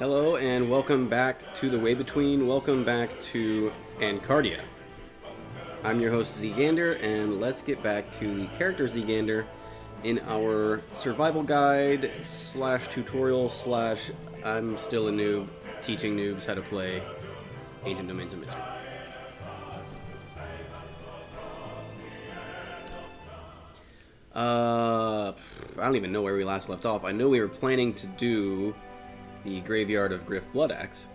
Hello and welcome back to The Way Between. Welcome back to Ancardia. I'm your host Ziegander, and let's get back to the character Ziegander in our survival guide slash tutorial slash I'm still a noob teaching noobs how to play Ancient Domains of Mystery. I don't even know where we last left off. I know we were planning to do the Graveyard of Griff Bloodaxe.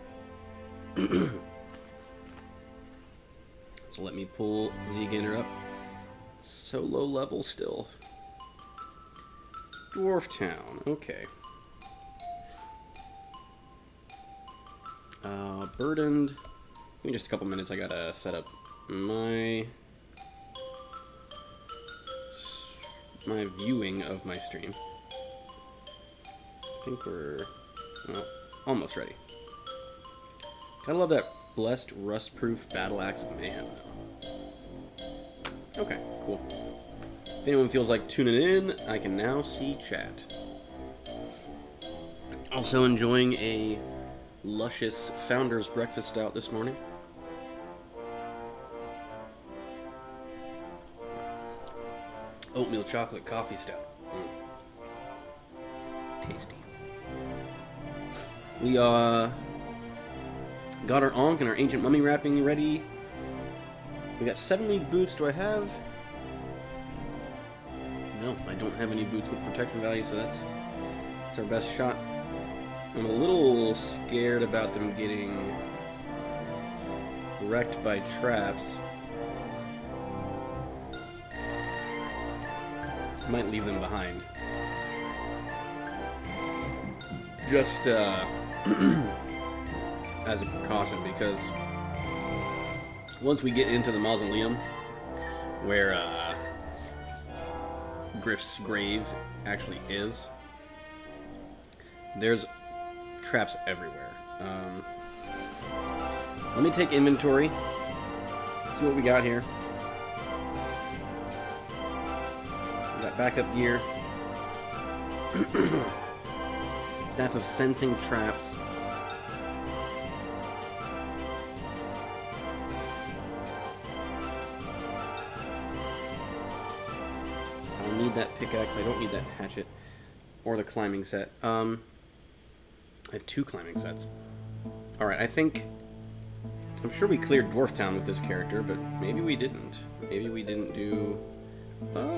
So let me pull Ziegander up. So low level still. Dwarf Town, okay. Burdened. Give me just a couple minutes, I gotta set up my viewing of my stream. I think we're almost ready. I love that blessed rust-proof battle axe of mayhem, though. Okay, cool. If anyone feels like tuning in, I can now see chat. Also enjoying a luscious Founder's Breakfast Stout this morning. Oatmeal chocolate coffee stout. Tasty. We got our Ankh and our ancient mummy wrapping ready. We got 7 league boots. Do I have? No, I don't have any boots with protection value, so that's our best shot. I'm a little scared about them getting wrecked by traps. Might leave them behind. Just as a precaution, because once we get into the mausoleum where Griff's grave actually is, there's traps everywhere. Let me take inventory, see what we got here. We got backup gear. Staff of sensing traps. I'll need that pickaxe. I don't need that hatchet or the climbing set. I have 2 climbing sets. Alright, I'm sure we cleared Dwarf Town with this character, but maybe we didn't. Maybe we didn't do...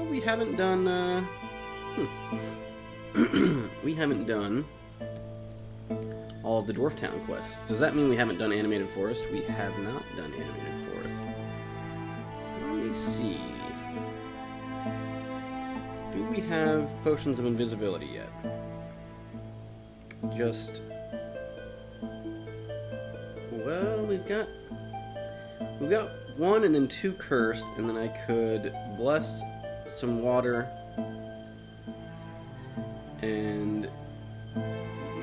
we haven't done, we haven't done all of the Dwarf Town quests. Does that mean we haven't done Animated Forest? We have not done Animated Forest. Let me see. Do we have Potions of Invisibility yet? Well, we've got 1 and then 2 cursed, and then I could bless some water and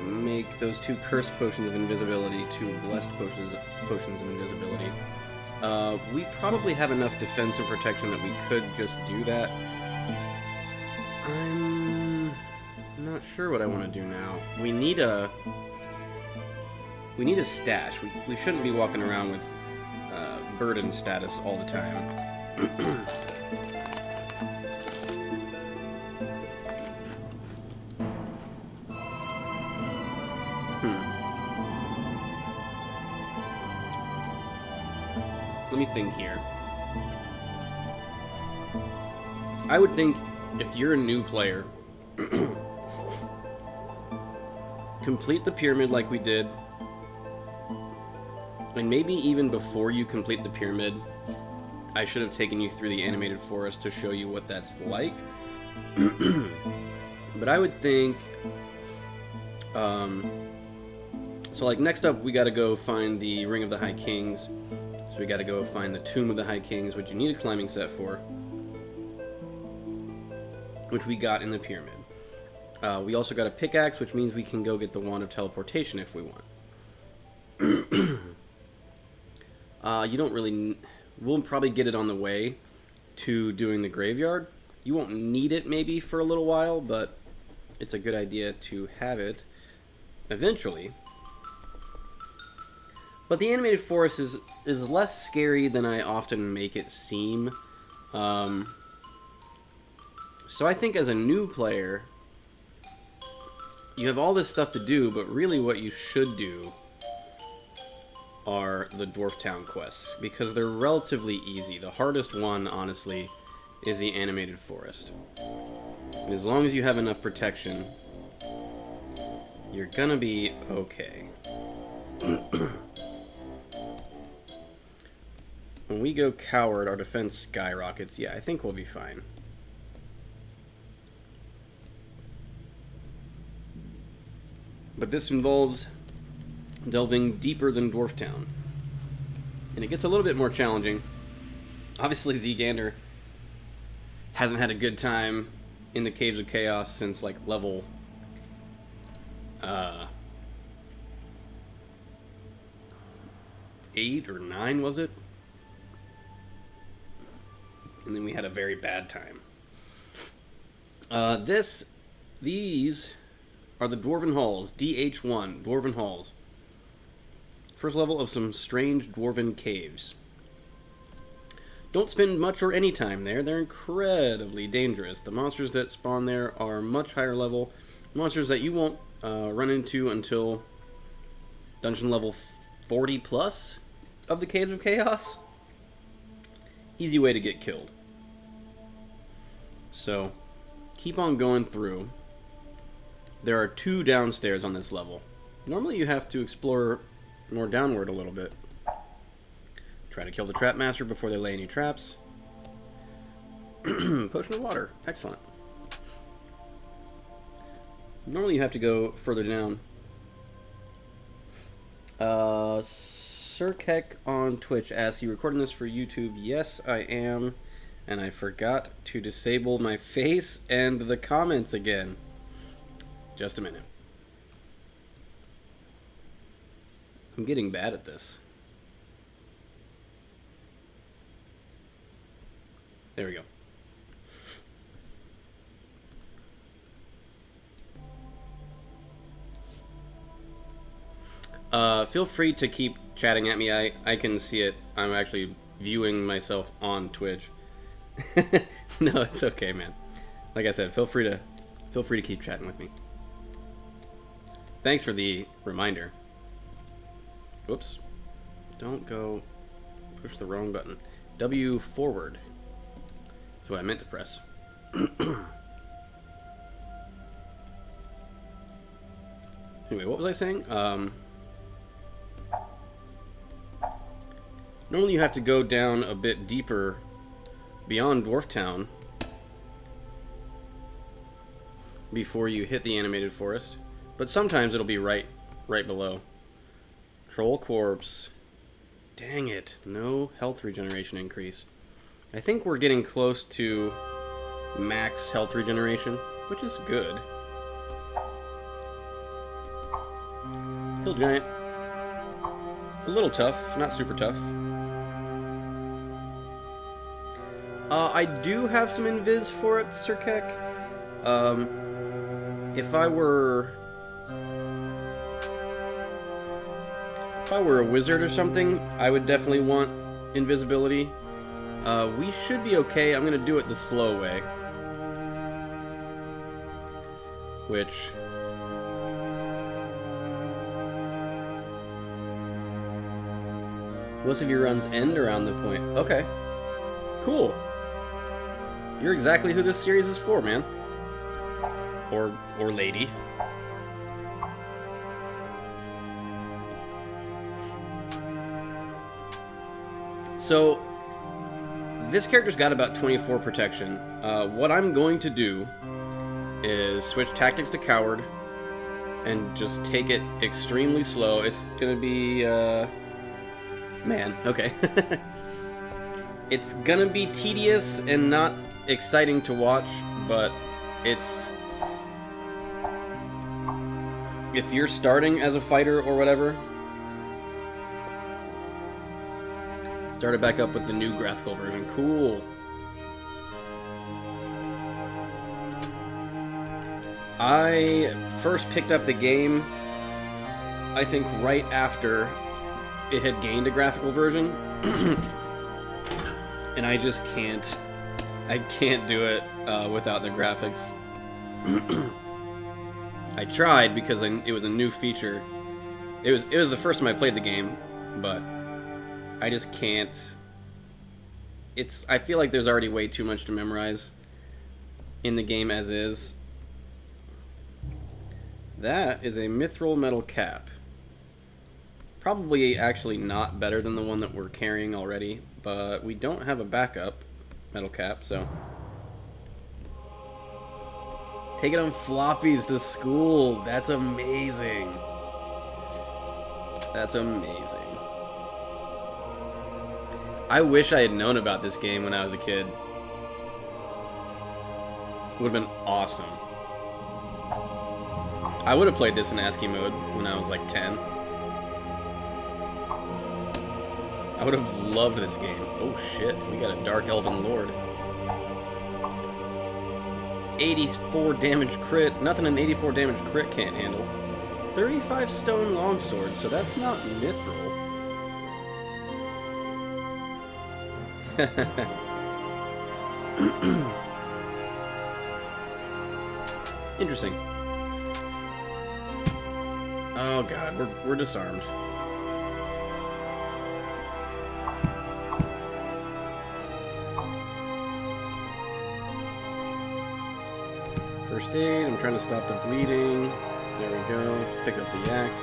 make those 2 cursed potions of invisibility 2 blessed potions of invisibility. We probably have enough defense and protection that we could just do that. I'm not sure what I want to do now. We need a stash. We shouldn't be walking around with burden status all the time. Let me think here. I would think if you're a new player, complete the pyramid like we did, and maybe even before you complete the pyramid, I should have taken you through the animated forest to show you what that's like. But I would think, so like next up we gotta go find the Ring of the High Kings. So we gotta go find the Tomb of the High Kings, which you need a climbing set for, which we got in the pyramid. We also got a pickaxe, which means we can go get the Wand of Teleportation if we want. You don't really... We'll probably get it on the way to doing the graveyard. You won't need it maybe for a little while, but it's a good idea to have it eventually. But the animated forest is less scary than I often make it seem. So I think as a new player, you have all this stuff to do, but really what you should do are the Dwarf Town quests, because they're relatively easy. The hardest one, honestly, is the animated forest. And as long as you have enough protection, you're gonna be okay. When we go coward, our defense skyrockets. Yeah, I think we'll be fine. But this involves delving deeper than Dwarf Town. And it gets a little bit more challenging. Obviously, Ziegander hasn't had a good time in the Caves of Chaos since, like, level... 8 or 9, was it? And then we had a very bad time. These are the Dwarven Halls, DH1, Dwarven Halls. First level of some strange Dwarven caves. Don't spend much or any time there. They're incredibly dangerous. The monsters that spawn there are much higher level. Monsters that you won't run into until dungeon level 40 plus of the Caves of Chaos. Easy way to get killed. So, keep on going through. There are 2 downstairs on this level. Normally you have to explore more downward a little bit. Try to kill the Trap Master before they lay any traps. Potion of water. Excellent. Normally you have to go further down. Sir Keck on Twitch asks, you recording this for YouTube? Yes, I am. And I forgot to disable my face and the comments again. Just a minute. I'm getting bad at this. There we go. Feel free to keep chatting at me. I can see it. I'm actually viewing myself on Twitch. No, it's okay, man. Like I said, feel free to keep chatting with me. Thanks for the reminder. Whoops. Don't go push the wrong button. W forward. That's what I meant to press. Anyway, what was I saying? Normally you have to go down a bit deeper beyond Dwarf Town before you hit the animated forest. But sometimes it'll be right below. Troll Corpse. Dang it. No health regeneration increase. I think we're getting close to max health regeneration, which is good. Hill Giant. A little tough, not super tough. I do have some invis for it, Sir Keck. If I were a wizard or something, I would definitely want invisibility. We should be okay. I'm gonna do it the slow way. Which... most of your runs end around the point. Okay. Cool. You're exactly who this series is for, man. Or lady. So, this character's got about 24 protection. What I'm going to do is switch tactics to coward and just take it extremely slow. It's gonna be, man, okay. It's gonna be tedious and not exciting to watch, but it's... if you're starting as a fighter or whatever, started back up with the new graphical version. Cool. I first picked up the game, I think, right after it had gained a graphical version, and I just I can't do it without the graphics. I tried because it was a new feature. It was the first time I played the game, but I just can't. I feel like there's already way too much to memorize in the game as is. That is a mithril metal cap. Probably actually not better than the one that we're carrying already, but we don't have a backup metal cap, so. Take it on floppies to school. That's amazing. That's amazing. I wish I had known about this game when I was a kid. It would have been awesome. I would have played this in ASCII mode when I was like 10. I would have loved this game. Oh shit, we got a Dark Elven Lord. 84 damage crit. Nothing an 84 damage crit can't handle. 35 stone longsword, so that's not mithril. Interesting. Oh god, we're disarmed. First aid, I'm trying to stop the bleeding. There we go. Pick up the axe.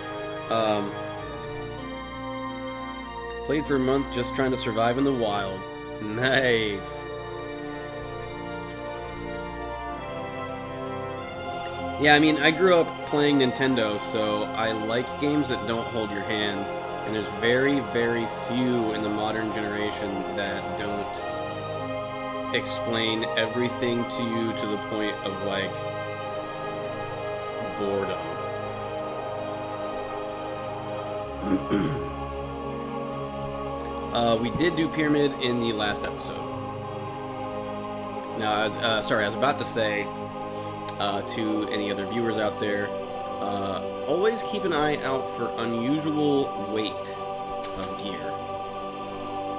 Played for a month just trying to survive in the wild. Nice. Yeah, I mean, I grew up playing Nintendo, so I like games that don't hold your hand. And there's very, very few in the modern generation that don't explain everything to you to the point of, like, boredom. We did do Pyramid in the last episode. Now, I was about to say to any other viewers out there, always keep an eye out for unusual weight of gear.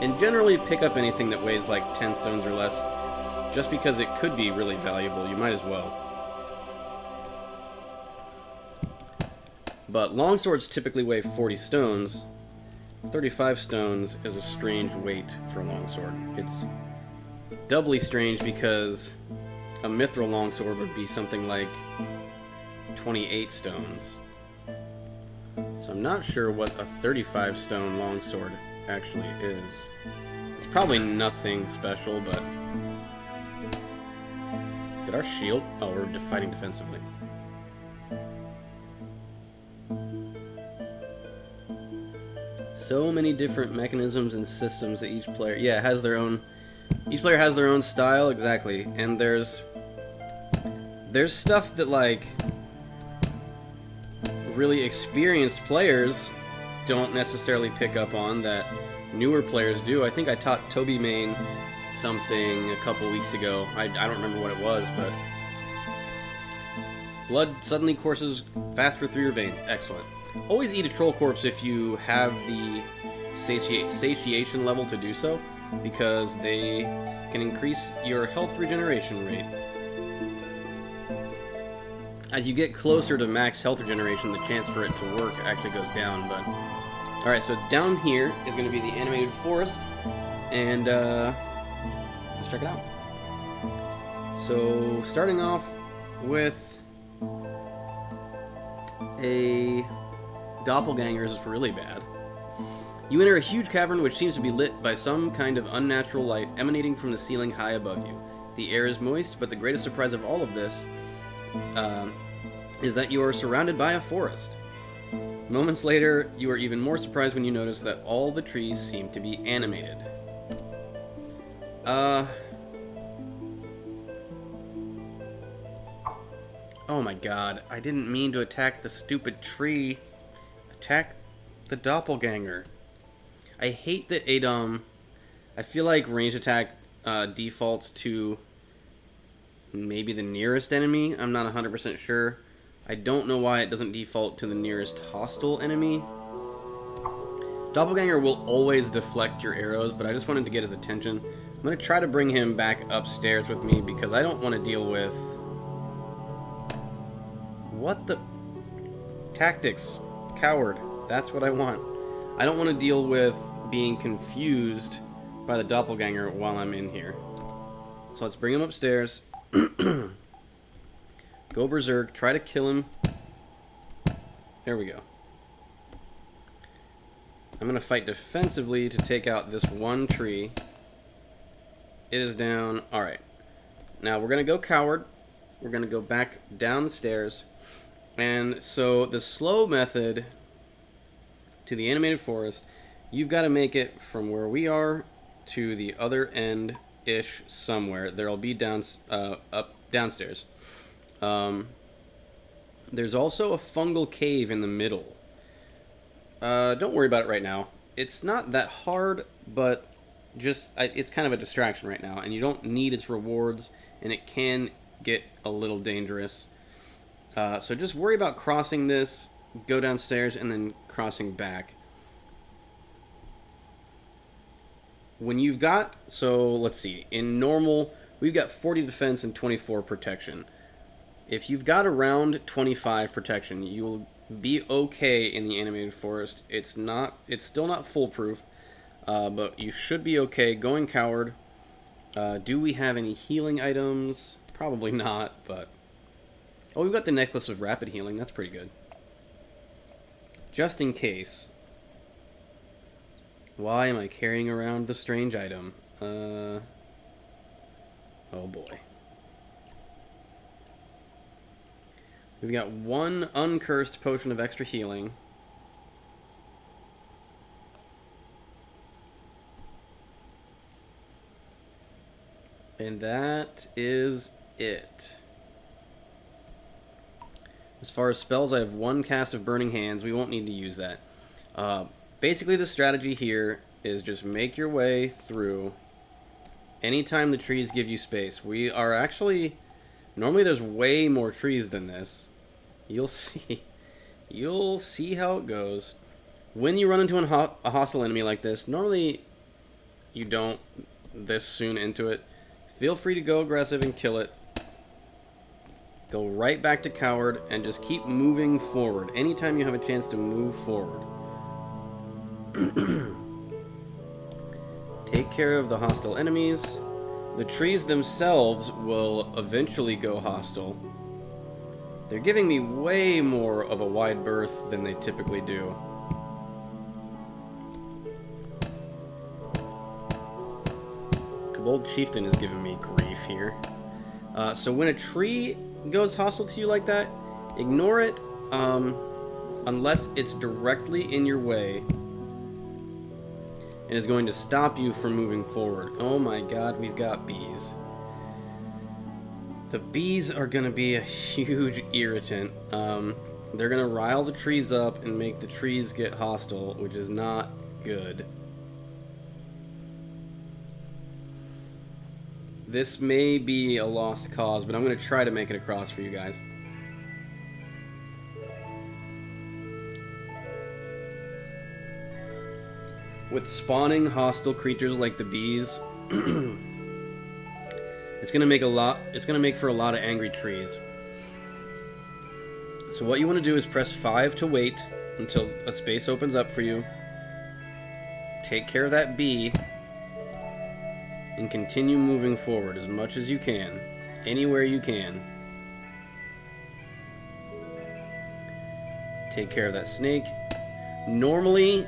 And generally pick up anything that weighs like 10 stones or less, just because it could be really valuable. You might as well. But longswords typically weigh 40 stones. 35 stones is a strange weight for a longsword. It's doubly strange because a mithril longsword would be something like 28 stones. So I'm not sure what a 35 stone longsword actually is. It's probably nothing special, but... Did our shield... Oh, we're fighting defensively. So many different mechanisms and systems that each player... Yeah, has their own... Each player has their own style, exactly. And there's stuff that, like, really experienced players don't necessarily pick up on that newer players do. I think I taught Toby Main something a couple weeks ago. I don't remember what it was, but... Blood suddenly courses faster through your veins. Excellent. Always eat a troll corpse if you have the satiation level to do so, because they can increase your health regeneration rate. As you get closer to max health regeneration, the chance for it to work actually goes down. But alright, so down here is going to be the animated forest, and let's check it out. So, starting off with a doppelganger is really bad. You enter a huge cavern which seems to be lit by some kind of unnatural light emanating from the ceiling high above you. The air is moist, but the greatest surprise of all of this is that you are surrounded by a forest. Moments later, you are even more surprised when you notice that all the trees seem to be animated. Oh my god, I didn't mean to attack the stupid tree. Attack the doppelganger. I hate that ADOM... I feel like ranged attack defaults to maybe the nearest enemy. I'm not 100% sure. I don't know why it doesn't default to the nearest hostile enemy. Doppelganger will always deflect your arrows, but I just wanted to get his attention. I'm going to try to bring him back upstairs with me because I don't want to deal with... What the... Tactics. Coward. That's what I want. I don't want to deal with being confused by the doppelganger while I'm in here. So let's bring him upstairs. Go berserk. Try to kill him. There we go. I'm going to fight defensively to take out this one tree. It is down. Alright. Now we're going to go coward. We're going to go back down the stairs. And so the slow method to the animated forest, you've got to make it from where we are to the other end-ish somewhere. There'll be downstairs. There's also a fungal cave in the middle. Don't worry about it right now. It's not that hard, but just it's kind of a distraction right now, and you don't need its rewards, and it can get a little dangerous. So just worry about crossing this, go downstairs, and then crossing back. When you've got, so let's see, in normal, we've got 40 defense and 24 protection. If you've got around 25 protection, you'll be okay in the animated forest. It's still not foolproof, but you should be okay. Going coward. Do we have any healing items? Probably not, but... Oh, we've got the necklace of rapid healing. That's pretty good. Just in case. Why am I carrying around the strange item? Oh boy. We've got one uncursed potion of extra healing. And that is it. As far as spells, I have one cast of Burning Hands. We won't need to use that. Basically, the strategy here is just make your way through anytime the trees give you space. We are actually... Normally there's way more trees than this. You'll see. You'll see how it goes. When you run into a hostile enemy like this, normally you don't this soon into it. Feel free to go aggressive and kill it. Go right back to coward and just keep moving forward. Anytime you have a chance to move forward. Take care of the hostile enemies. The trees themselves will eventually go hostile. They're giving me way more of a wide berth than they typically do. Kobold Chieftain is giving me grief here. So when a tree goes hostile to you like that, ignore it unless it's directly in your way and is going to stop you from moving forward. Oh my god, we've got bees. The bees are going to be a huge irritant. They're going to rile the trees up and make the trees get hostile, which is not good. This may be a lost cause, but I'm going to try to make it across for you guys. With spawning hostile creatures like the bees, it's going to make for a lot of angry trees. So what you want to do is press 5 to wait until a space opens up for you. Take care of that bee. And continue moving forward as much as you can. Anywhere you can. Take care of that snake. Normally,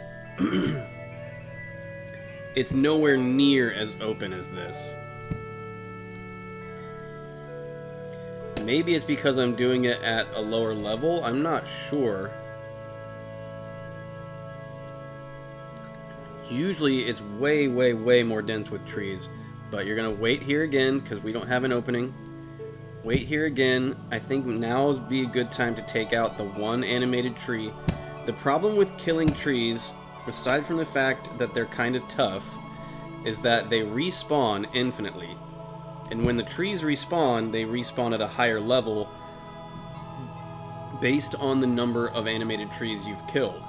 it's nowhere near as open as this. Maybe it's because I'm doing it at a lower level. I'm not sure. Usually it's way, way, way more dense with trees. But you're going to wait here again because we don't have an opening. Wait here again. I think now would be a good time to take out the one animated tree. The problem with killing trees, aside from the fact that they're kind of tough, is that they respawn infinitely. And when the trees respawn, they respawn at a higher level based on the number of animated trees you've killed.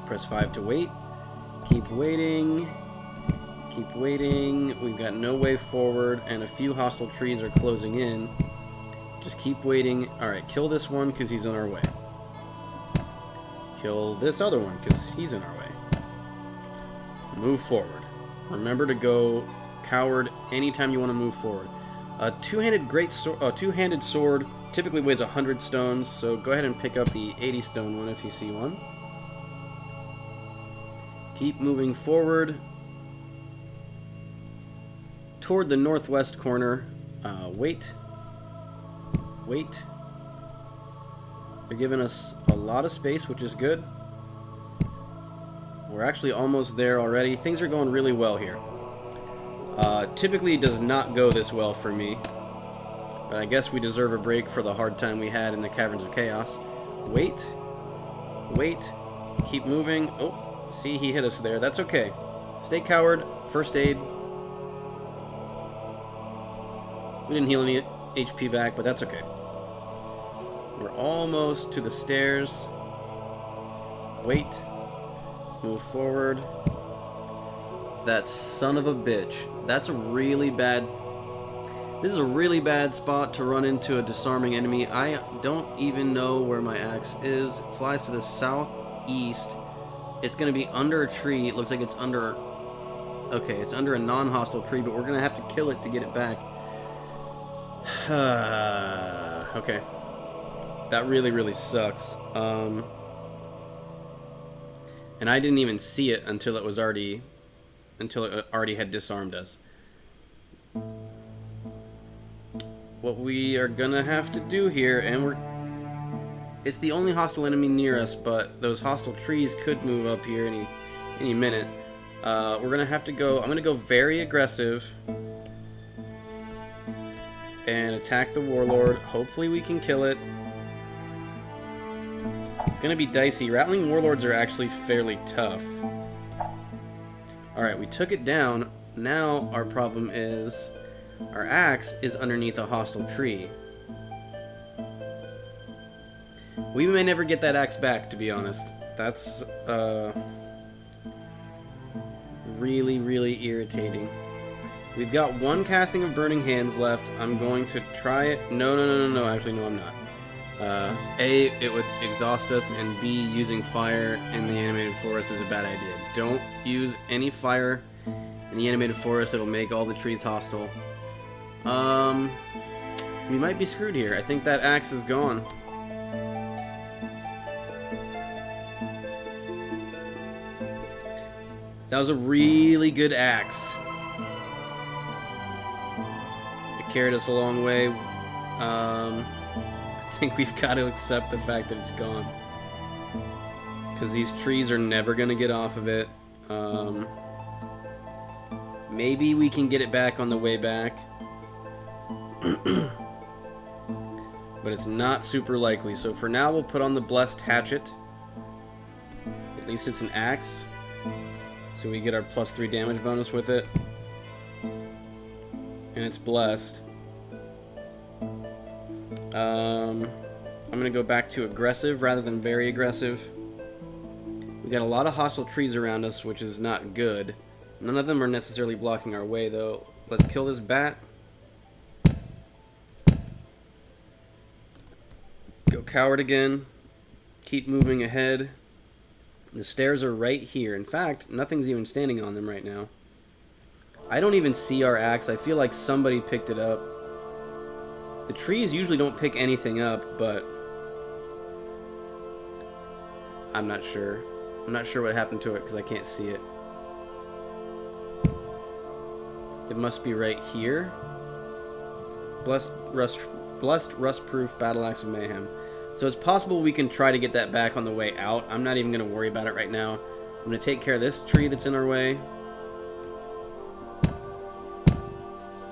Press 5 to wait. Keep waiting. Keep waiting. We've got no way forward, and a few hostile trees are closing in. Just keep waiting. Alright, kill this one because he's in our way. Kill this other one because he's in our way. Move forward. Remember to go coward anytime you want to move forward. A two-handed sword typically weighs 100 stones, so go ahead and pick up the 80 stone one if you see one. Keep moving forward toward the northwest corner. Wait. Wait. They're giving us a lot of space, which is good. We're actually almost there already. Things are going really well here. Typically it does not go this well for me, but I guess we deserve a break for the hard time we had in the Caverns of Chaos. Wait. Wait. Keep moving. Oh, see, he hit us there. That's okay. Stay coward. First aid. We didn't heal any HP back, but that's okay. We're almost to the stairs. Wait. Move forward. That son of a bitch. That's a really bad... This is a really bad spot to run into a disarming enemy. I don't even know where my axe is. It flies to the southeast. It's going to be under a tree. It looks like it's under... Okay, it's under a non-hostile tree, but we're going to have to kill it to get it back. Okay. That really, really sucks. And I didn't even see it until it was already... Until it already had disarmed us. What we are gonna have to do here, and it's the only hostile enemy near us, but those hostile trees could move up here any minute. We're gonna have to go... I'm gonna go very aggressive and attack the warlord. Hopefully we can kill it. It's gonna be dicey. Rattling warlords are actually fairly tough. Alright, we took it down. Now our problem is our axe is underneath a hostile tree. We may never get that axe back, to be honest. That's really, really irritating. We've got one casting of Burning Hands left. I'm going to try it. No. Actually, no, I'm not. A, it would exhaust us, and B, using fire in the animated forest is a bad idea. Don't use any fire in the animated forest. It'll make all the trees hostile. We might be screwed here. I think that axe is gone. That was a really good axe. It carried us a long way. I think we've got to accept the fact that it's gone. Because these trees are never going to get off of it. Maybe we can get it back on the way back. But it's not super likely. So for now, we'll put on the Blessed Hatchet. At least it's an axe. So we get our +3 damage bonus with it. And it's blessed. I'm going to go back to aggressive rather than very aggressive. We got a lot of hostile trees around us, which is not good. None of them are necessarily blocking our way, though. Let's kill this bat. Go coward again. Keep moving ahead. The stairs are right here. In fact, nothing's even standing on them right now. I don't even see our axe. I feel like somebody picked it up. The trees usually don't pick anything up, but I'm not sure. I'm not sure what happened to it because I can't see it. It must be right here. Blessed Rust-Proof Battle Axe of Mayhem. So it's possible we can try to get that back on the way out. I'm not even going to worry about it right now. I'm going to take care of this tree that's in our way.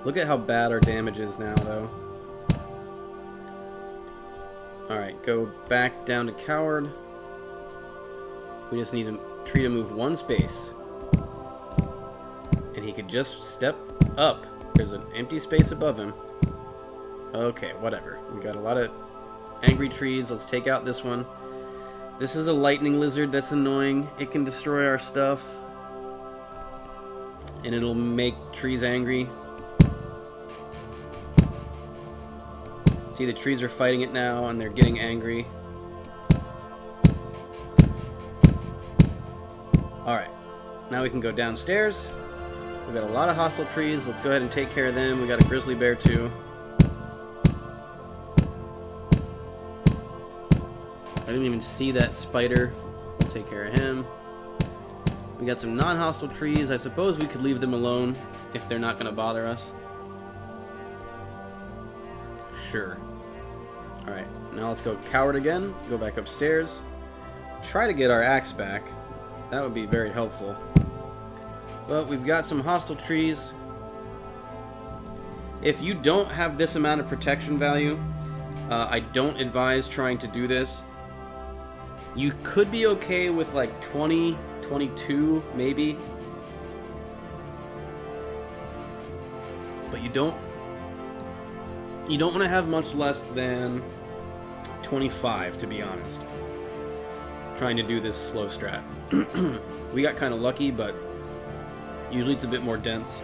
Look at how bad our damage is now, though. Alright, go back down to coward. We just need a tree to move one space. And he could just step up. There's an empty space above him. Okay, whatever. We got a lot of angry trees. Let's take out this one. This is a lightning lizard that's annoying. It can destroy our stuff. And it'll make trees angry. See, the trees are fighting it now, and they're getting angry. Alright, now we can go downstairs. We've got a lot of hostile trees. Let's go ahead and take care of them. We got a grizzly bear, too. I didn't even see that spider. We'll take care of him. We got some non-hostile trees. I suppose we could leave them alone if they're not going to bother us. Sure. Alright, now let's go coward again. Go back upstairs. Try to get our axe back. That would be very helpful. Well, we've got some hostile trees. If you don't have this amount of protection value, I don't advise trying to do this. You could be okay with like 20, 22 maybe. But you don't want to have much less than 25, to be honest. Trying to do this slow strat. We got kind of lucky, but usually it's a bit more dense.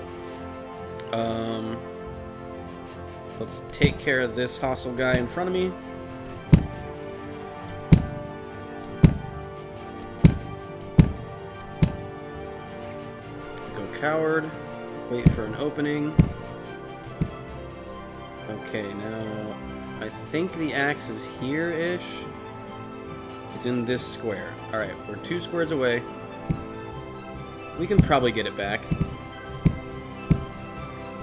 Let's take care of this hostile guy in front of me. Go coward. Wait for an opening. Okay, now I think the axe is here-ish. It's in this square. Alright, we're 2 squares away. We can probably get it back.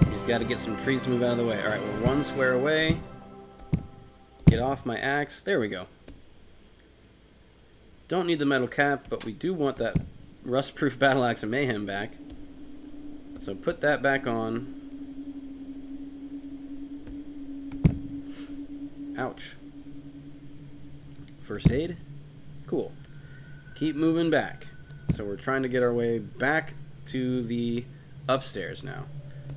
We just gotta get some trees to move out of the way. Alright, we're 1 square away. Get off my axe. There we go. Don't need the metal cap, but we do want that rust-proof battle axe of mayhem back. So put that back on. Ouch. First aid. Cool. Keep moving back. So we're trying to get our way back to the upstairs now.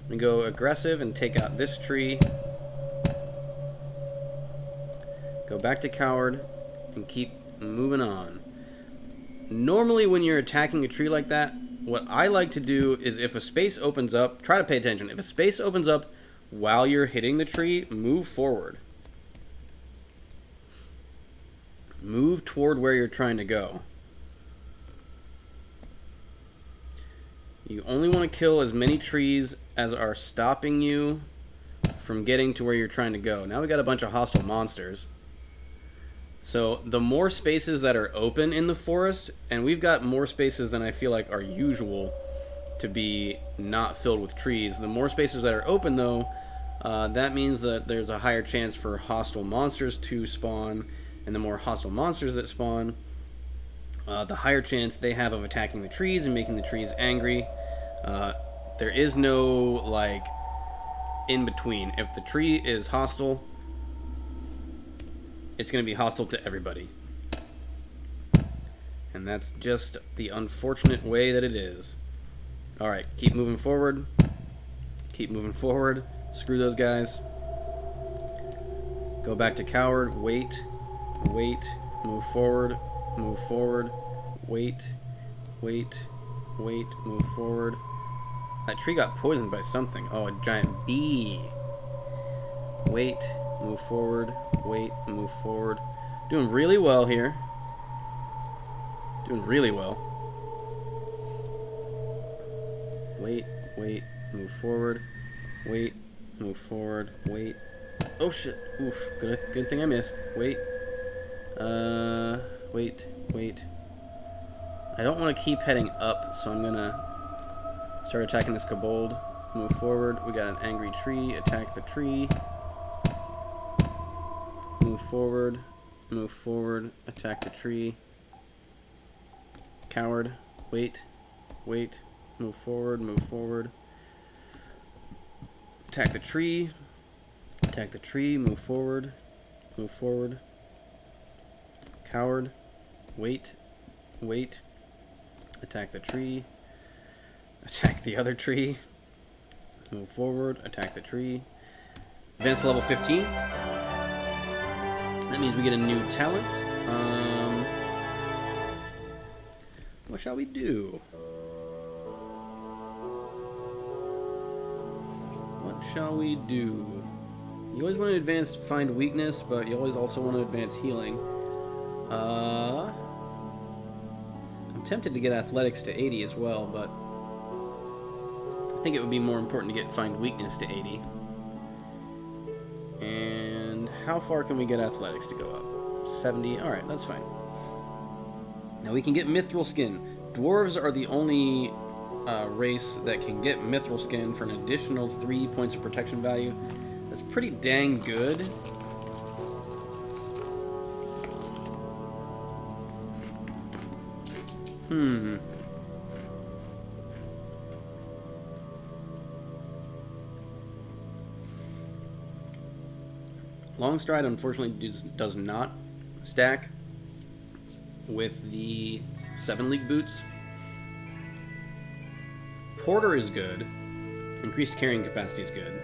We go aggressive and take out this tree. Go back to coward and keep moving on. Normally when you're attacking a tree like that, what I like to do is if a space opens up, try to pay attention. If a space opens up while you're hitting the tree, move forward. Move toward where you're trying to go. You only want to kill as many trees as are stopping you from getting to where you're trying to go. Now we got a bunch of hostile monsters. So the more spaces that are open in the forest, and we've got more spaces than I feel like are usual to be not filled with trees. The more spaces that are open though, that means that there's a higher chance for hostile monsters to spawn. And the more hostile monsters that spawn, the higher chance they have of attacking the trees and making the trees angry. There is no, like, in between. If the tree is hostile, it's going to be hostile to everybody. And that's just the unfortunate way that it is. Alright, keep moving forward. Keep moving forward. Screw those guys. Go back to coward. Wait. Wait, move forward, wait, move forward. That tree got poisoned by something. Oh, a giant bee. Wait, move forward, wait, move forward. Doing really well here. Doing really well. Wait, move forward, wait, move forward, wait. Oh shit, oof, good thing I missed. Wait. Wait. I don't want to keep heading up, so I'm gonna start attacking this kobold. Move forward. We got an angry tree. Attack the tree. Move forward. Attack the tree. Coward. Wait. Move forward. Attack the tree. Move forward. Coward. Wait. Attack the tree. Attack the other tree. Move forward. Attack the tree. Advance to level 15. That means we get a new talent. What shall we do? What shall we do? You always want to advance find weakness, but you always also want to advance healing. I'm tempted to get athletics to 80 as well, but I think it would be more important to get find weakness to 80. And how far can we get athletics to go up? 70. Alright, that's fine. Now we can get mithril skin. Dwarves are the only race that can get mithril skin for an additional 3 points of protection value. That's pretty dang good. Long stride unfortunately does not stack with the 7 league boots. Porter is good. Increased carrying capacity is good.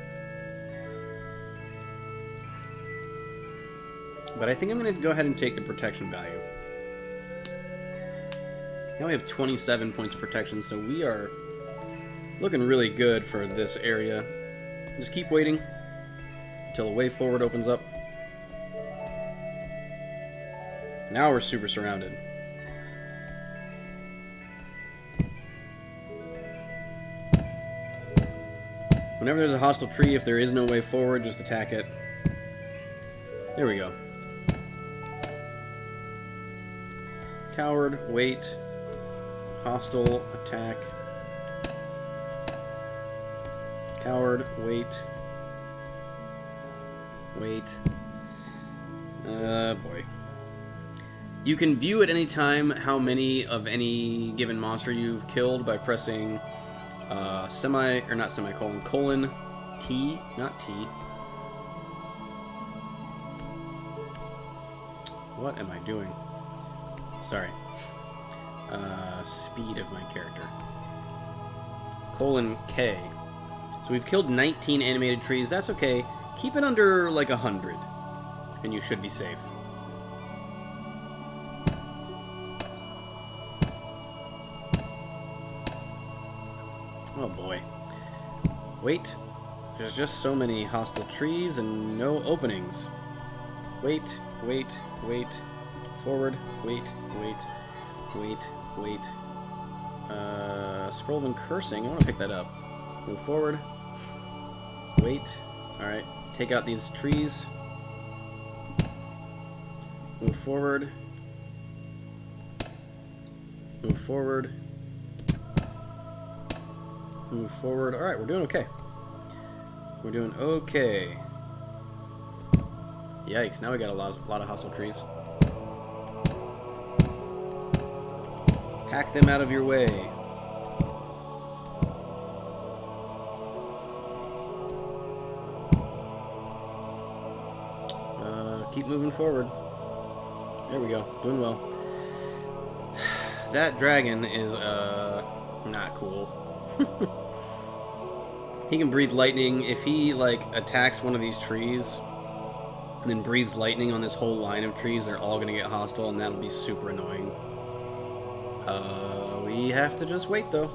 But I think I'm going to go ahead and take the protection value. Now we have 27 points of protection, so we are looking really good for this area. Just keep waiting until the way forward opens up. Now we're super surrounded. Whenever there's a hostile tree, if there is no way forward, just attack it. There we go. Coward, wait. Hostile, attack. Coward, wait. Wait. Boy. You can view at any time how many of any given monster you've killed by pressing colon T, not T. What am I doing? Sorry. Speed of my character. Colon K. So we've killed 19 animated trees. That's okay. Keep it under like 100, and you should be safe. Oh boy. Wait. There's just so many hostile trees and no openings. Wait, wait, wait. Forward, wait, wait, wait, wait. Scroll and cursing. I want to pick that up. Move forward. Wait. Alright. Take out these trees. Move forward. Move forward. Move forward. Alright, we're doing okay. We're doing okay. Yikes, now we got a lot of hostile trees. Hack them out of your way. Keep moving forward. There we go. Doing well. That dragon is, not cool. He can breathe lightning. If he, like, attacks one of these trees and then breathes lightning on this whole line of trees, they're all going to get hostile, and that'll be super annoying. We have to just wait, though.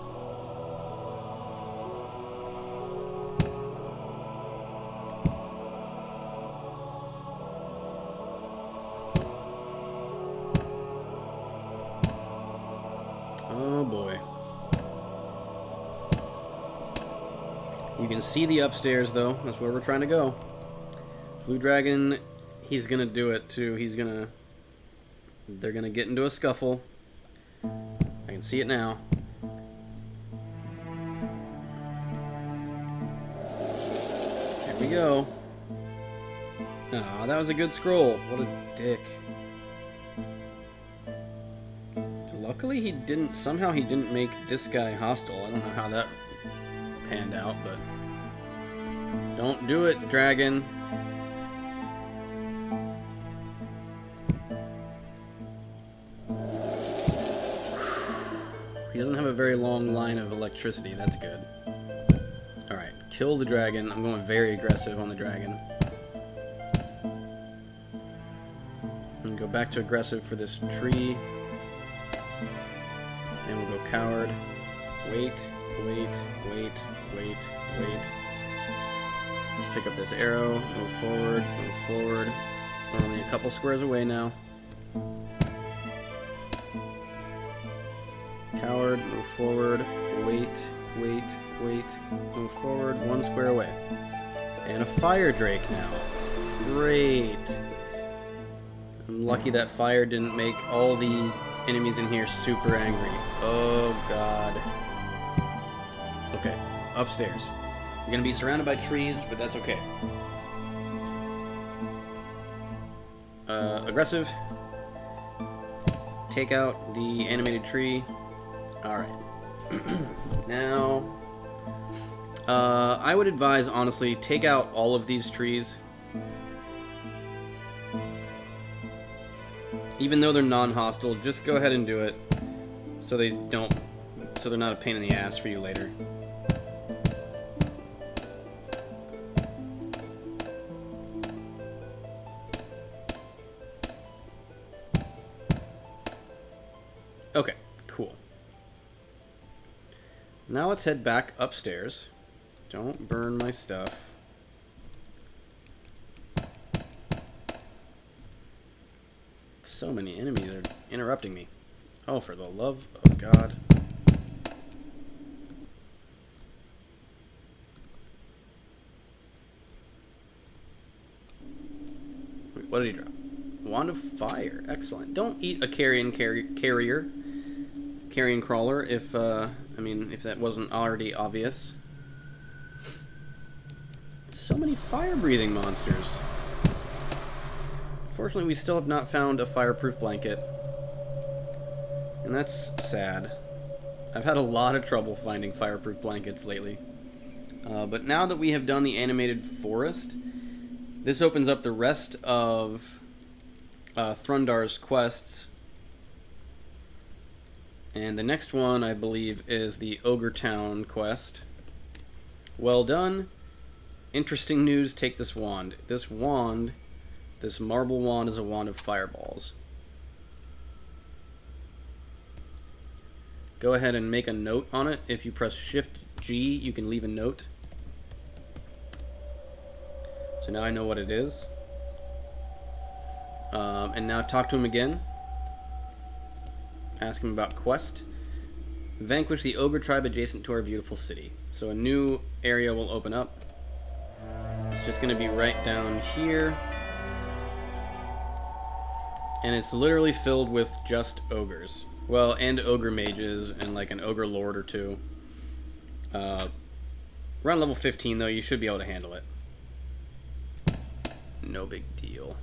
Oh, boy. You can see the upstairs, though. That's where we're trying to go. Blue Dragon, he's gonna do it, too. They're gonna get into a scuffle. I can see it now. Here we go. Aw, that was a good scroll. What a dick. Luckily somehow he didn't make this guy hostile. I don't know how that panned out, but don't do it, dragon. He doesn't have a very long line of electricity. That's good. Alright, kill the dragon. I'm going very aggressive on the dragon. And go back to aggressive for this tree. Coward. Wait, wait, wait, wait, wait. Let's pick up this arrow. Move forward, move forward. We're only a couple squares away now. Coward, move forward. Wait, wait, wait. Move forward, 1 square away. And a fire drake now. Great. I'm lucky that fire didn't make all the enemies in here super angry. Oh god. Okay, upstairs. We're gonna be surrounded by trees, but that's okay. Aggressive. Take out the animated tree. Alright. Now, I would advise, honestly, take out all of these trees. Even though they're non-hostile, just go ahead and do it so they're not a pain in the ass for you later. Okay, cool. Now let's head back upstairs. Don't burn my stuff. So many enemies are interrupting me. Oh, for the love of God. Wait, what did he drop? Wand of Fire. Excellent. Don't eat a carrion crawler if, if that wasn't already obvious. So many fire-breathing monsters. Unfortunately, we still have not found a fireproof blanket. And that's sad. I've had a lot of trouble finding fireproof blankets lately. But now that we have done the animated forest, this opens up the rest of Thrundar's quests. And the next one, I believe, is the Ogre Town quest. Well done. Interesting news, take this wand. This marble wand is a wand of fireballs. Go ahead and make a note on it. If you press Shift G, you can leave a note. So now I know what it is. And now talk to him again. Ask him about quest. Vanquish the ogre tribe adjacent to our beautiful city. So a new area will open up. It's just going to be right down here. And it's literally filled with just ogres. Well, and ogre mages and like an ogre lord or two. Around level 15 though, you should be able to handle it. No big deal.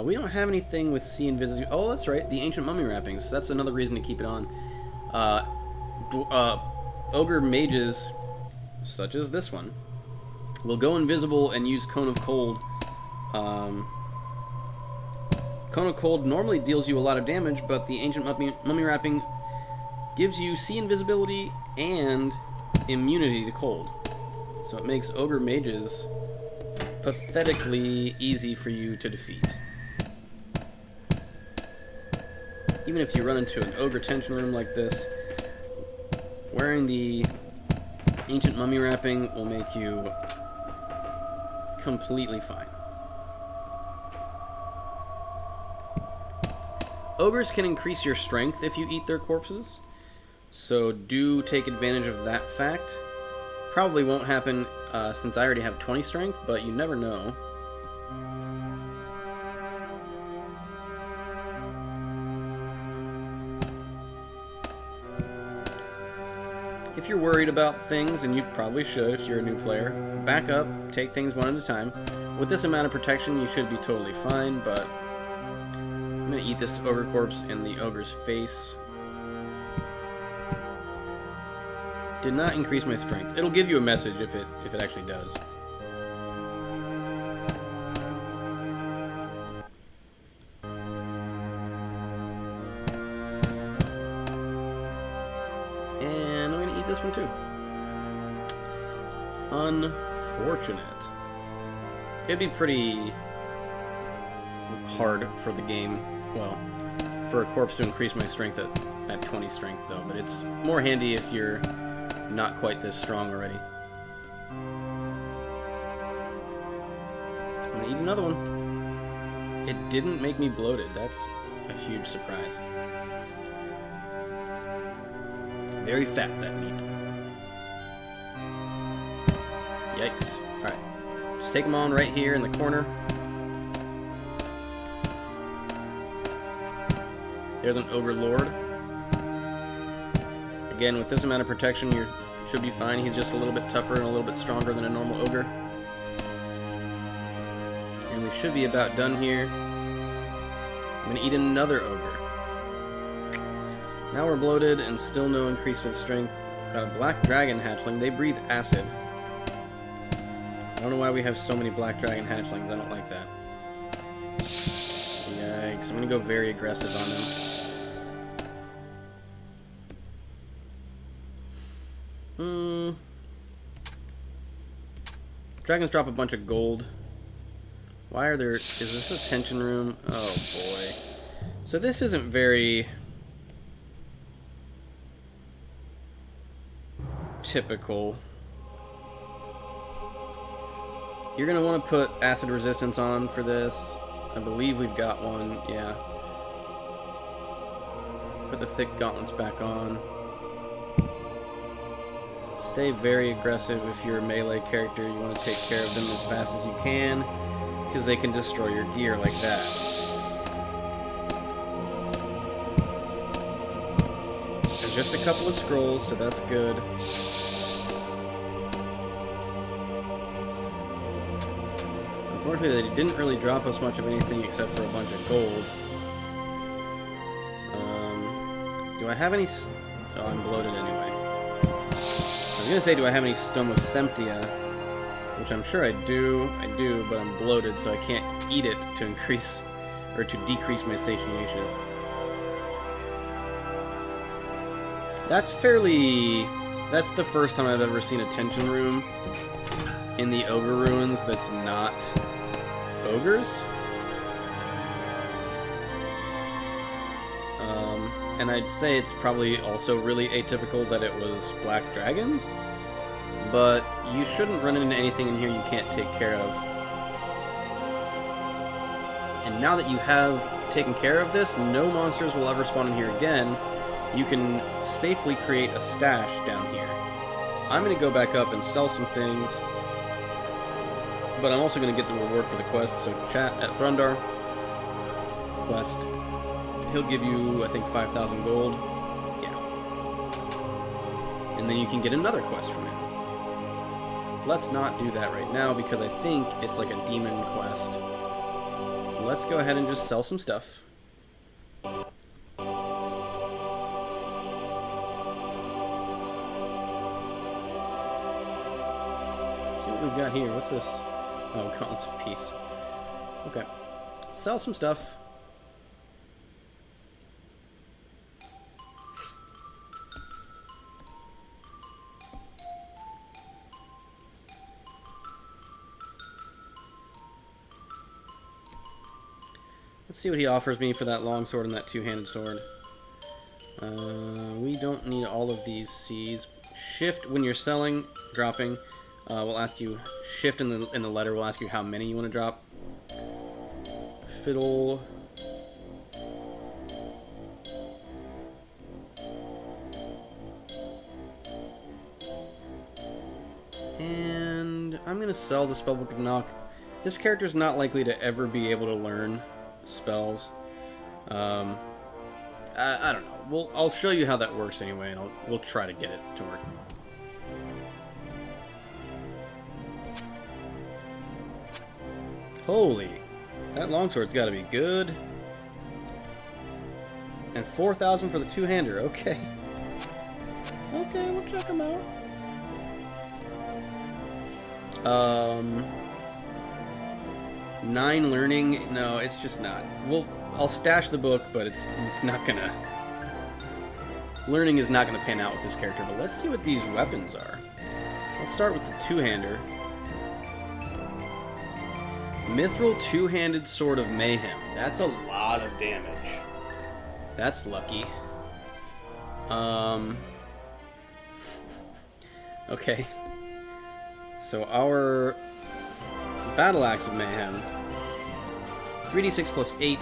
We don't have anything with see invisibility. Oh, that's right, the ancient mummy wrappings. That's another reason to keep it on. Ogre mages, such as this one, will go invisible and use Cone of Cold. Cone of Cold normally deals you a lot of damage, but the ancient mummy wrapping gives you see invisibility and immunity to cold. So it makes ogre mages pathetically easy for you to defeat. Even if you run into an ogre tension room like this, wearing the ancient mummy wrapping will make you completely fine. Ogres can increase your strength if you eat their corpses, so do take advantage of that fact. Probably won't happen since I already have 20 strength, but you never know. If you're worried about things, and you probably should if you're a new player, back up, take things one at a time. With this amount of protection, you should be totally fine, but I'm going to eat this ogre corpse in the ogre's face. Did not increase my strength. It'll give you a message if it actually does. And I'm going to eat this one too. Unfortunate. It'd be pretty hard for the game, well, for a corpse to increase my strength at at 20 strength, though, but it's more handy if you're not quite this strong already. I'm gonna eat another one. It didn't make me bloated. That's a huge surprise. Very fat, that meat. Yikes. Alright. Just take them on right here in the corner. There's an Ogre Lord. Again, with this amount of protection, you should be fine. He's just a little bit tougher and a little bit stronger than a normal Ogre. And we should be about done here. I'm going to eat another Ogre. Now we're bloated and still no increase with strength. Got a Black Dragon Hatchling. They breathe acid. I don't know why we have so many Black Dragon Hatchlings. I don't like that. Yikes. I'm going to go very aggressive on them. Dragons drop a bunch of gold. Why are there... Is this a tension room? Oh, boy. So this isn't very... typical. You're going to want to put acid resistance on for this. I believe we've got one. Yeah. Put the thick gauntlets back on. Stay very aggressive if you're a melee character. You want to take care of them as fast as you can, because they can destroy your gear like that. And just a couple of scrolls, so that's good. Unfortunately, they didn't really drop us much of anything except for a bunch of gold. Do I have any... Oh, I'm bloated anyway. I was going to say, do I have any Stoma Semptia? Which I'm sure I do. I do, but I'm bloated, so I can't eat it to increase... or to decrease my satiation. That's fairly... That's the first time I've ever seen a tension room in the Ogre Ruins that's not ogres. And I'd say it's probably also really atypical that it was black dragons, but you shouldn't run into anything in here you can't take care of. And now that you have taken care of this, no monsters will ever spawn in here again. You can safely create a stash down here. I'm going to go back up and sell some things, but I'm also going to get the reward for the quest, so chat at Thrundar. Quest. He'll give you, I think, 5,000 gold. Yeah. And then you can get another quest from him. Let's not do that right now, because I think it's like a demon quest. Let's go ahead and just sell some stuff. See what we've got here. What's this? Oh, Gauntlets of Peace. Okay. Sell some stuff. Let's see what he offers me for that longsword and that two-handed sword. We don't need all of these C's. Shift when you're selling, dropping. We'll ask you, shift in the letter will ask you how many you want to drop. Fiddle. And I'm going to sell the Spellbook of Knock. This character's not likely to ever be able to learn spells. I don't know. I'll show you how that works anyway, and we'll try to get it to work. Holy, that longsword's got to be good. And 4,000 for the two-hander. Okay. Okay, we'll check them out. 9 learning. No, it's just not. I'll stash the book, but it's not gonna. Learning is not gonna pan out with this character. But let's see what these weapons are. Let's start with the two-hander. Mithril two-handed sword of mayhem. That's a lot of damage. That's lucky. Okay. So our Battle Axe of Mayhem, 3d6 plus 8.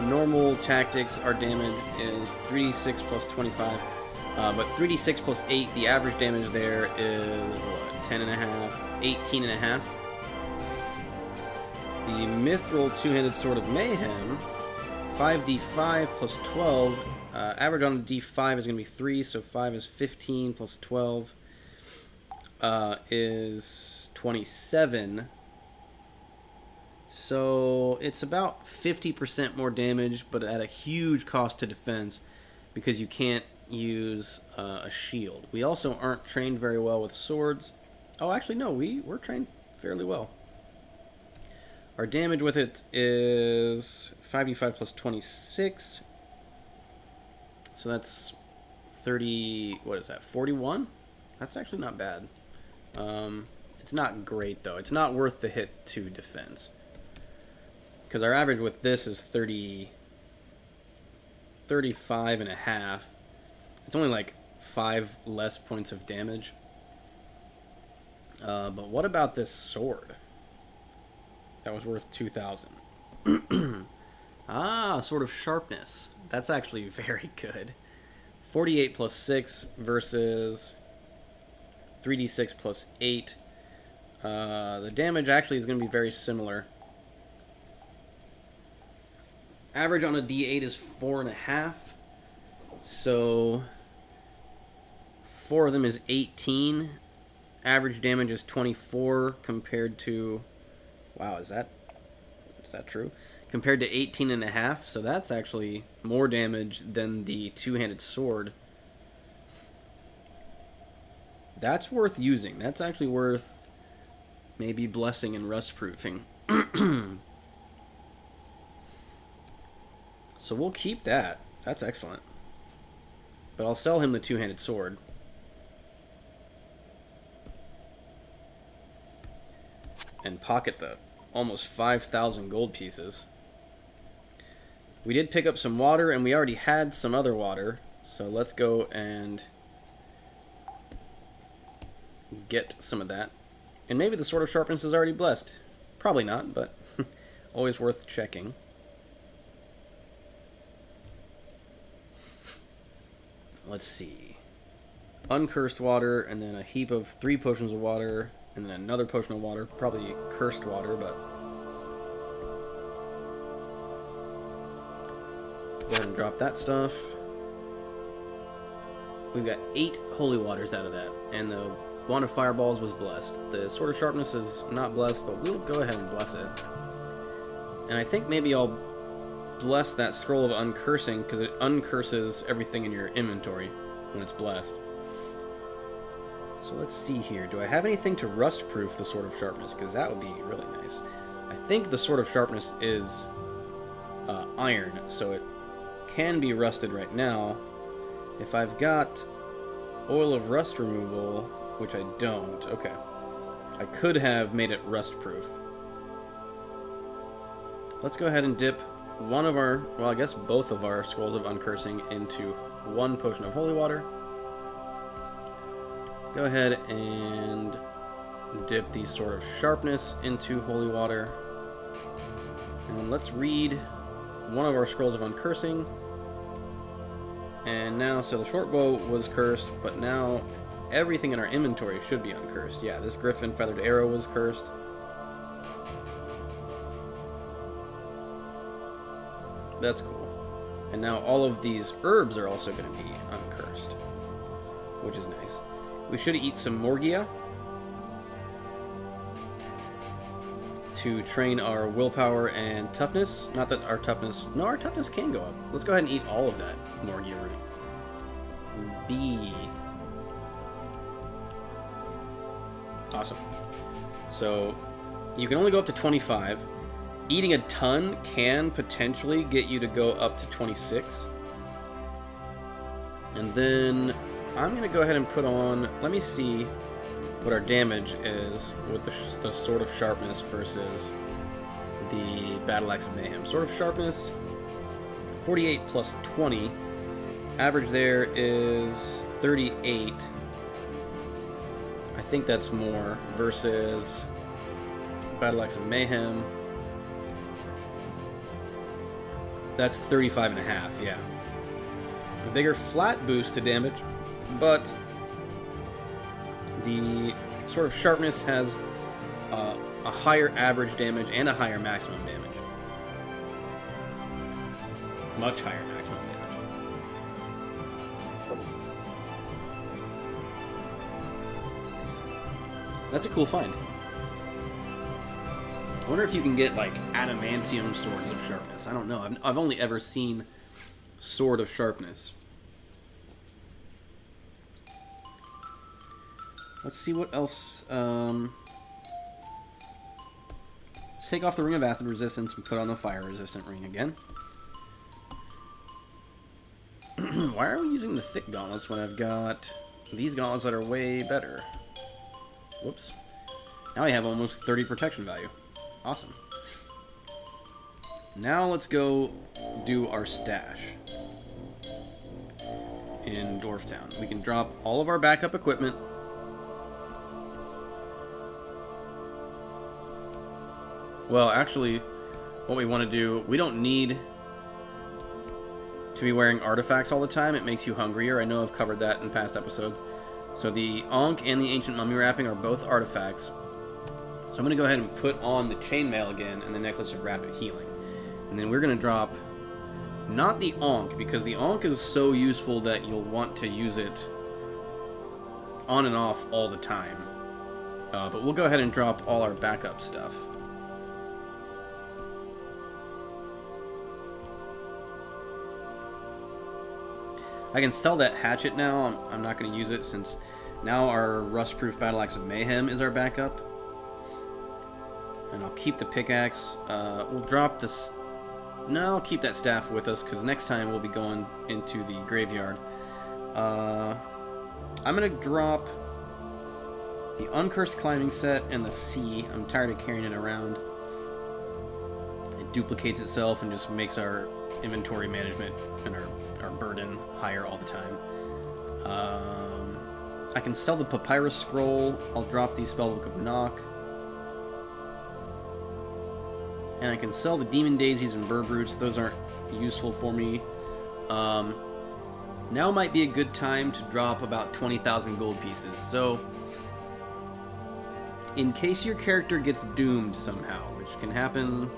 Normal tactics, our damage is 3d6 plus 25. But 3d6 plus 8, the average damage there is, what, 10.5, 18.5. The Mithril Two-Handed Sword of Mayhem, 5d5 plus 12. Average on a d5 is going to be 3, so 5 is 15 plus 12 is 27. So it's about 50% more damage, but at a huge cost to defense because you can't use a shield. We also aren't trained very well with swords. Oh, actually, no, we're trained fairly well. Our damage with it is 5d5 plus 26. So that's 30, what is that, 41? That's actually not bad. It's not great, though. It's not worth the hit to defense. Because our average with this is 35 and a half. It's only like 5 less points of damage. But what about this sword? That was worth 2,000. Ah, Sword of Sharpness. That's actually very good. 48 plus 6 versus 3d6 plus 8. The damage actually is going to be very similar. Average on a d8 is 4.5. So 4 of them is 18. Average damage is 24 compared to... Wow, is that true? Compared to 18.5, so that's actually more damage than the two-handed sword. That's worth using. That's actually worth maybe blessing and rust-proofing. So we'll keep that. That's excellent. But I'll sell him the two-handed sword. And pocket the almost 5,000 gold pieces. We did pick up some water, and we already had some other water. So let's go and get some of that. And maybe the Sword of Sharpness is already blessed. Probably not, but always worth checking. Let's see. Uncursed water, and then a heap of 3 potions of water, and then another potion of water. Probably cursed water, but... Go ahead and drop that stuff. We've got 8 holy waters out of that, and the Wand of Fireballs was blessed. The Sword of Sharpness is not blessed, but we'll go ahead and bless it. And I think maybe I'll bless that Scroll of Uncursing, because it uncurses everything in your inventory when it's blessed. So let's see here. Do I have anything to rust-proof the Sword of Sharpness? Because that would be really nice. I think the Sword of Sharpness is iron, so it can be rusted right now. If I've got Oil of Rust Removal, which I don't, okay. I could have made it rust-proof. Let's go ahead and dip one of our, well, I guess both of our Scrolls of Uncursing into 1 potion of holy water. Go ahead and dip the Sword of Sharpness into holy water. And then let's read one of our Scrolls of Uncursing. And now, so the short bow was cursed, but now everything in our inventory should be uncursed. Yeah, this Griffin Feathered Arrow was cursed. That's cool. And now all of these herbs are also going to be uncursed, which is nice. We should eat some Morgia to train our willpower and toughness. Not that our toughness... No, our toughness can go up. Let's go ahead and eat all of that Morgia root. B. Awesome. So, you can only go up to 25. Eating a ton can potentially get you to go up to 26. And then I'm going to go ahead and put on... Let me see what our damage is with the Sword of Sharpness versus the Battle Axe of Mayhem. Sword of Sharpness, 48 plus 20 average there is 38. I think that's more versus Battle Axe of Mayhem. That's 35.5, yeah. A bigger flat boost to damage, but the sort of sharpness has a higher average damage and a higher maximum damage. Much higher maximum damage. That's a cool find. I wonder if you can get, like, adamantium swords of sharpness. I don't know. I've only ever seen sword of sharpness. Let's see what else. Let's take off the Ring of Acid Resistance and put on the Fire Resistant Ring again. Why are we using the thick gauntlets when I've got these gauntlets that are way better? Whoops. Now I have almost 30 protection value. Awesome. Now let's go do our stash in Dwarftown. We can drop all of our backup equipment. Well, actually, what we want to do, we don't need to be wearing artifacts all the time. It makes you hungrier. I know I've covered that in past episodes. So the Ankh and the Ancient Mummy Wrapping are both artifacts. So I'm going to go ahead and put on the Chainmail again and the Necklace of Rapid Healing. And then we're going to drop, not the Ankh, because the Ankh is so useful that you'll want to use it on and off all the time. But we'll go ahead and drop all our backup stuff. I can sell that hatchet now. I'm not going to use it since now our rust-proof Battle Axe of Mayhem is our backup. And I'll keep the pickaxe. We'll drop this. No, I'll keep that staff with us because next time we'll be going into the graveyard. I'm going to drop the Uncursed Climbing Set and the C. I'm tired of carrying it around. It duplicates itself and just makes our inventory management and our burden higher all the time. I can sell the Papyrus Scroll. I'll drop the Spellbook of Knock. And I can sell the Demon Daisies and Burb Roots. Those aren't useful for me. Now might be a good time to drop about 20,000 gold pieces. So, in case your character gets doomed somehow, which can happen,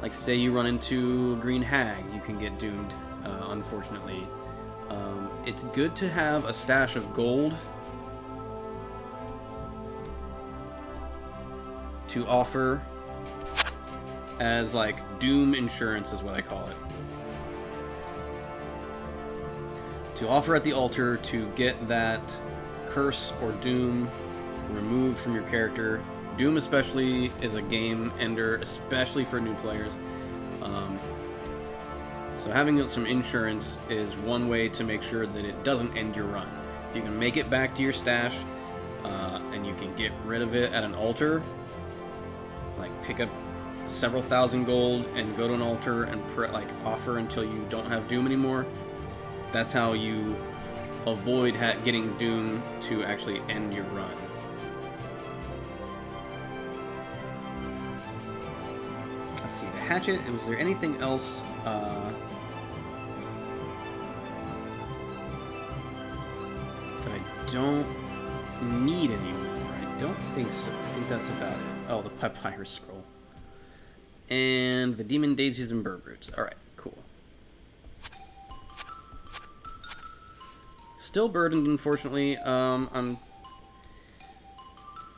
like say you run into a Green Hag, you can get doomed, unfortunately. It's good to have a stash of gold to offer as, like, doom insurance is what I call it. To offer at the altar to get that curse or doom removed from your character. Doom especially is a game ender, especially for new players. So having some insurance is one way to make sure that it doesn't end your run. If you can make it back to your stash, and you can get rid of it at an altar, like pick up several thousand gold and go to an altar and offer until you don't have doom anymore. That's how you avoid getting doom to actually end your run. Let's see, the hatchet. Was there anything else? That I don't need anymore. I don't think so. I think that's about it. Oh, the Papyrus Scroll. And the Demon Daisies and Burb Roots. Alright, cool. Still burdened, unfortunately. I'm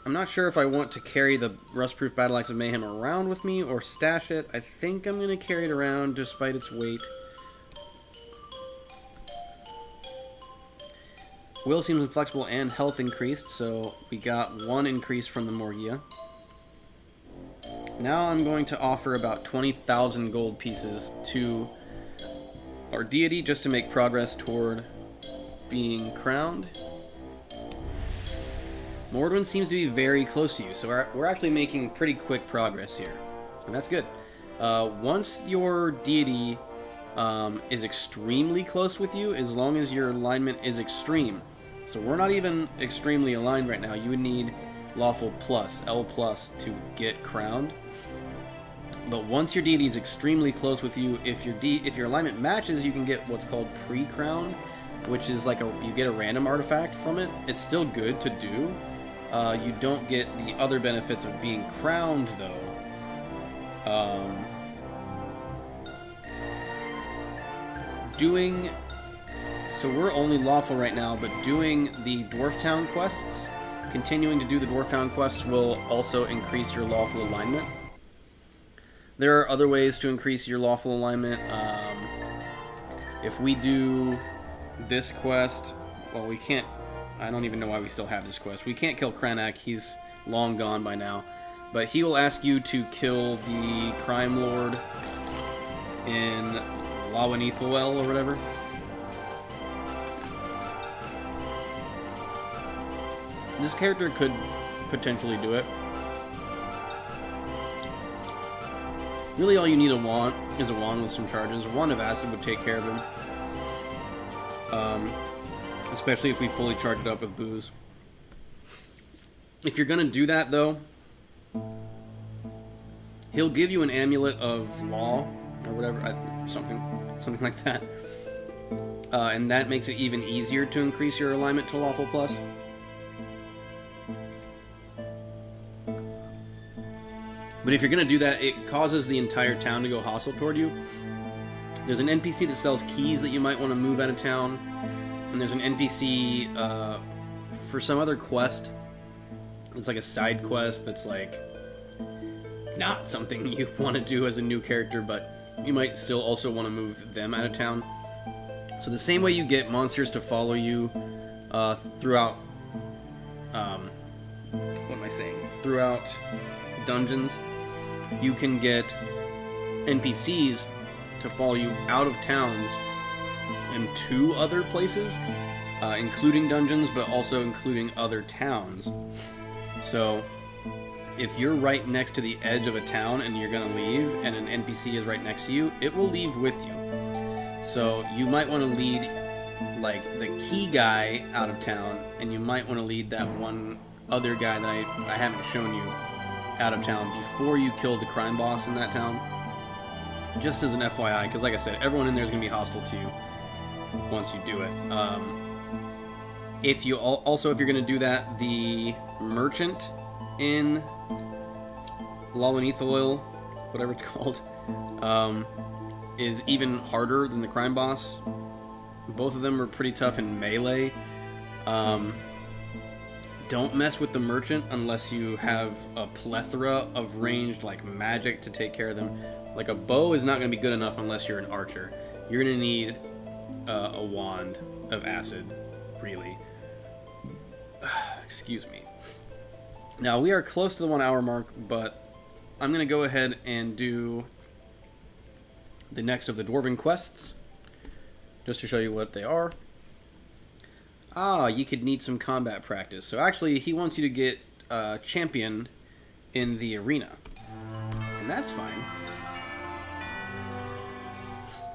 not sure if I want to carry the Rustproof Battle Axe of Mayhem around with me or stash it. I think I'm going to carry it around despite its weight. Will seems inflexible and health increased, so we got one increase from the Morgia. Now I'm going to offer about 20,000 gold pieces to our deity just to make progress toward being crowned. Mordwin seems to be very close to you, so we're actually making pretty quick progress here, and that's good. Once your deity is extremely close with you, as long as your alignment is extreme. So we're not even extremely aligned right now. You would need lawful plus, L plus, to get crowned. But once your deity is extremely close with you, if your alignment matches, you can get what's called pre-crown, which is like you get a random artifact from it. It's still good to do. You don't get the other benefits of being crowned, though. So we're only lawful right now, but doing the Dwarf Town quests, continuing to do the Dwarf Town quests will also increase your lawful alignment. There are other ways to increase your lawful alignment. If we do this quest, well, we can't, I don't even know why we still have this quest. We can't kill Kranak, he's long gone by now. But he will ask you to kill the Crime Lord in Lawanethuel or whatever. This character could potentially do it. Really all you need is a wand with some charges. A wand of acid would take care of him. Especially if we fully charge it up with booze. If you're going to do that, though, he'll give you an amulet of law, or whatever, something like that. And that makes it even easier to increase your alignment to lawful plus. But if you're going to do that, it causes the entire town to go hostile toward you. There's an NPC that sells keys that you might want to move out of town. And there's an NPC for some other quest. It's like a side quest that's like not something you want to do as a new character, but you might still also want to move them out of town. So the same way you get monsters to follow you throughout... what am I saying? Throughout dungeons, you can get NPCs to follow you out of towns and to other places, including dungeons, but also including other towns. So if you're right next to the edge of a town and you're going to leave, and an NPC is right next to you, it will leave with you. So you might want to lead like the key guy out of town, and you might want to lead that one other guy that I haven't shown you out of town before you kill the crime boss in that town. Just as an FYI, because like I said, everyone in there is going to be hostile to you once you do it. If you're going to do that, the merchant in Lawanethuel, whatever it's called, is even harder than the crime boss. Both of them are pretty tough in melee. Don't mess with the merchant unless you have a plethora of ranged like magic to take care of them. Like a bow is not going to be good enough unless you're an archer. You're going to need a wand of acid, really. Excuse me. Now we are close to the 1 hour mark, but I'm going to go ahead and do the next of the Dwarven quests, just to show you what they are. You could need some combat practice. So actually, he wants you to get champion in the arena. And that's fine.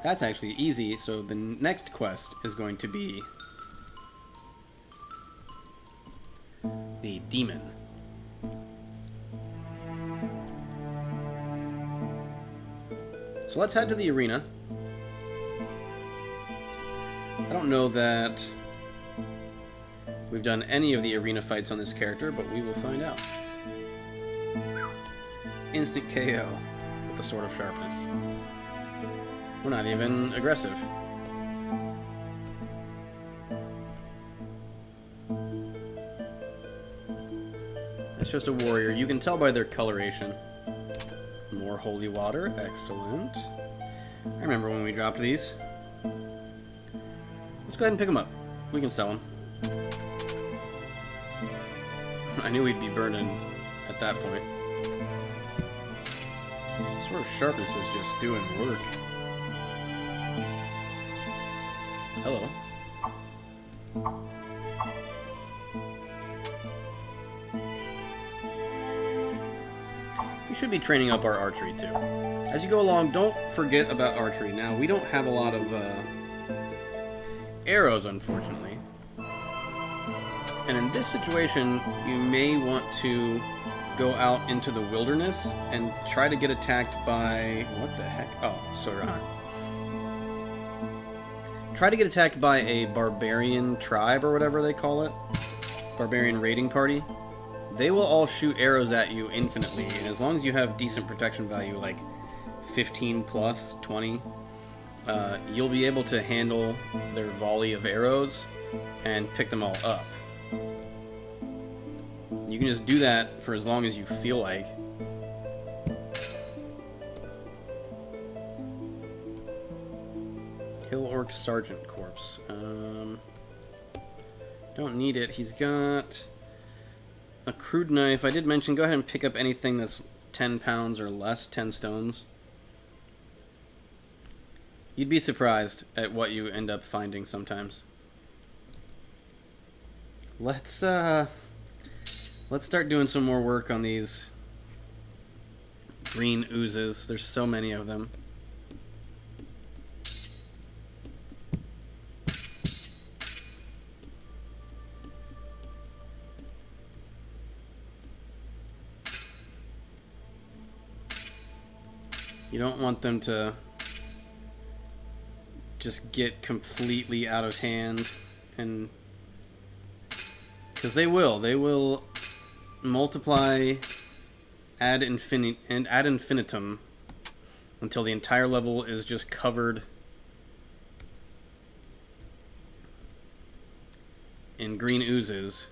That's actually easy, so the next quest is going to be the demon. So let's head to the arena. I don't know that we've done any of the arena fights on this character, but we will find out. Instant KO with the Sword of Sharpness. We're not even aggressive. It's just a warrior. You can tell by their coloration. More holy water. Excellent. I remember when we dropped these. Let's go ahead and pick them up. We can sell them. I knew we'd be burning at that point. Sword of Sharpness is just doing work. Hello. You should be training up our archery too. As you go along, don't forget about archery. Now, we don't have a lot of arrows, unfortunately. And in this situation, you may want to go out into the wilderness and try to get attacked by... What the heck? Oh, Sauron. Try to get attacked by a barbarian tribe, or whatever they call it. Barbarian raiding party. They will all shoot arrows at you infinitely, and as long as you have decent protection value, like 15 plus, 20, you'll be able to handle their volley of arrows and pick them all up. You can just do that for as long as you feel like. Hill Orc Sergeant Corpse. Don't need it. He's got a crude knife. I did mention, go ahead and pick up anything that's 10 pounds or less, 10 stones. You'd be surprised at what you end up finding sometimes. Let's start doing some more work on these green oozes. There's so many of them. You don't want them to just get completely out of hand, and because they will multiply ad infinitum until the entire level is just covered in green oozes.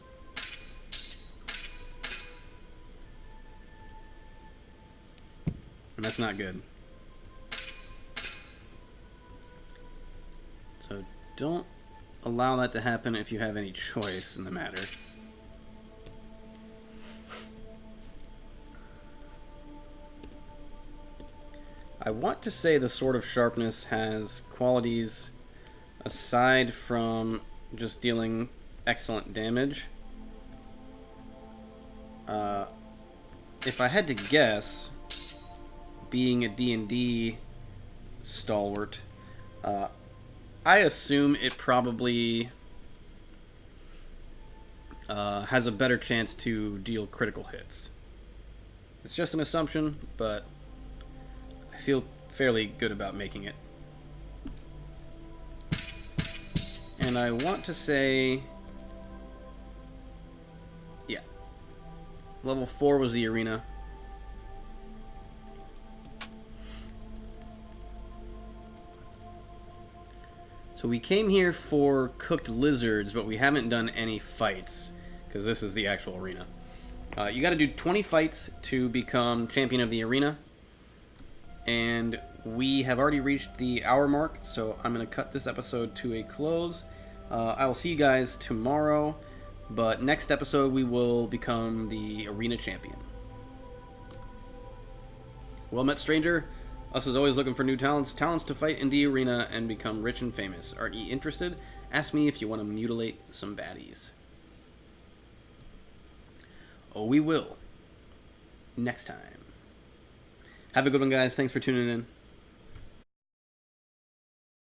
And that's not good. So don't allow that to happen if you have any choice in the matter. I want to say the Sword of Sharpness has qualities aside from just dealing excellent damage. If I had to guess, being a D&D stalwart, I assume it probably has a better chance to deal critical hits. It's just an assumption, but I feel fairly good about making it. And I want to say, yeah, level 4 was the arena. So we came here for cooked lizards, but we haven't done any fights, because this is the actual arena. You got to do 20 fights to become champion of the arena, and we have already reached the hour mark, so I'm going to cut this episode to a close. I will see you guys tomorrow, but next episode we will become the arena champion. Well met, stranger. Us is always looking for new talents to fight in the arena and become rich and famous. Aren't ye interested? Ask me if you want to mutilate some baddies. Oh, we will. Next time. Have a good one, guys. Thanks for tuning in.